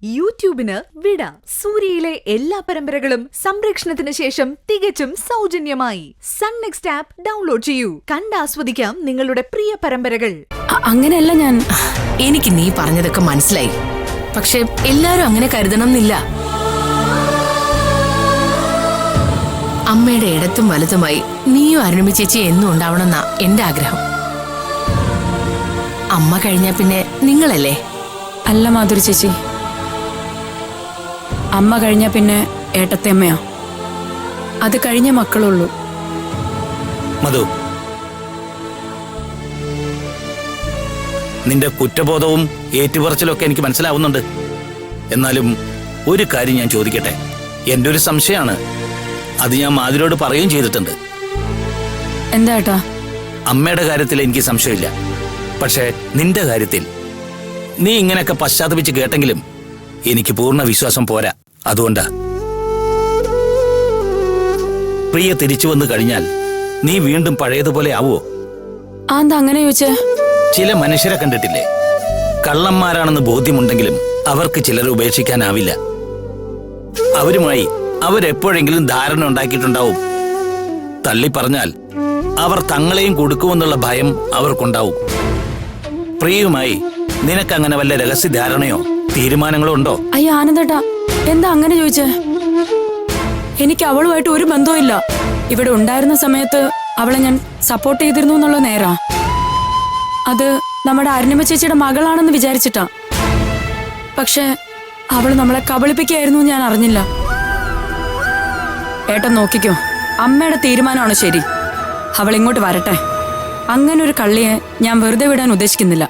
യൂട്യൂബിന് വിട. സൂര്യയിലെ എല്ലാ പരമ്പരകളും സംരക്ഷണത്തിന് ശേഷം തികച്ചും സൗജന്യമായി സൺ നെക്സ്റ്റ് ആപ്പ് ഡൗൺലോഡ് ചെയ്യൂ. കണ്ടാസ്വദിക്കാം നിങ്ങളുടെ പ്രിയ പരമ്പരകൾ. അങ്ങനെയല്ല ഞാൻ. എനിക്ക് നീ പറഞ്ഞതൊക്കെ മനസ്സിലായി. പക്ഷെ എല്ലാരും അങ്ങനെ കരുതണം എന്നില്ല. അമ്മയുടെ ഇടത്തും വലതുമായി നീയും അരുണിമ ചേച്ചി എന്നും ഉണ്ടാവണമെന്നാ എന്റെ ആഗ്രഹം. അമ്മ കഴിഞ്ഞാ പിന്നെ നിങ്ങളല്ലേ? അല്ല മാധുരി ചേച്ചി, അമ്മ കഴിഞ്ഞ പിന്നെ ഏട്ടത്തമ്മയാ. അത് കഴിഞ്ഞ മക്കളുള്ളൂ. മധു, നിന്റെ കുറ്റബോധവും ഏറ്റുപറച്ചിലൊക്കെ എനിക്ക് മനസ്സിലാവുന്നുണ്ട്. എന്നാലും ഒരു കാര്യം ഞാൻ ചോദിക്കട്ടെ. എന്റെ ഒരു സംശയമാണ്. അത് ഞാൻ മാധുരിയോട് പറയുകയും ചെയ്തിട്ടുണ്ട്. എന്താ ഏട്ടാ? അമ്മയുടെ കാര്യത്തിൽ എനിക്ക് സംശയമില്ല. പക്ഷേ നിന്റെ കാര്യത്തിൽ നീ ഇങ്ങനെയൊക്കെ പശ്ചാത്തപിച്ച് കേട്ടെങ്കിലും എനിക്ക് പൂർണ്ണ വിശ്വാസം പോരാ. അതുകൊണ്ടാ. പ്രിയ തിരിച്ചു വന്നു കഴിഞ്ഞാൽ നീ വീണ്ടും പഴയതുപോലെ ആവുമോ? എന്താ അങ്ങനെ ചോദിച്ചേ? ചില മനുഷ്യരെ കണ്ടിട്ടില്ലേ, കള്ളന്മാരാണെന്ന് ബോധ്യമുണ്ടെങ്കിലും അവർക്ക് ചിലരെ ഉപേക്ഷിക്കാനാവില്ല. അവരുമായി അവരെപ്പോഴെങ്കിലും ധാരണ ഉണ്ടാക്കിയിട്ടുണ്ടാവും. തള്ളി പറഞ്ഞാൽ അവർ തങ്ങളെയും കൊടുക്കുമെന്നുള്ള ഭയം അവർക്കുണ്ടാവും. പ്രിയയുമായി നിനക്കങ്ങനെ വല്ല രഹസ്യ ധാരണയോ തീരുമാനങ്ങളോ ഉണ്ടോ? അയ്യോ ആനന്ദേട്ടാ, എന്താ അങ്ങനെ ചോദിച്ചേ? എനിക്ക് അവളുമായിട്ട് ഒരു ബന്ധവും ഇല്ല. ഇവിടെ ഉണ്ടായിരുന്ന സമയത്ത് അവളെ ഞാൻ സപ്പോർട്ട് ചെയ്തിരുന്നു എന്നുള്ള നേരാ. അത് നമ്മുടെ അരുണിമ ചേച്ചിയുടെ മകളാണെന്ന് വിചാരിച്ചിട്ടാ. പക്ഷെ അവള് നമ്മളെ കബളിപ്പിക്കായിരുന്നു ഞാൻ അറിഞ്ഞില്ല. ഏട്ടൻ നോക്കിക്കോ, അമ്മയുടെ തീരുമാനമാണ് ശരി. അവൾ ഇങ്ങോട്ട് വരട്ടെ. അങ്ങനെ ഒരു കള്ളിയെ ഞാൻ വെറുതെ വിടാൻ ഉദ്ദേശിക്കുന്നില്ല.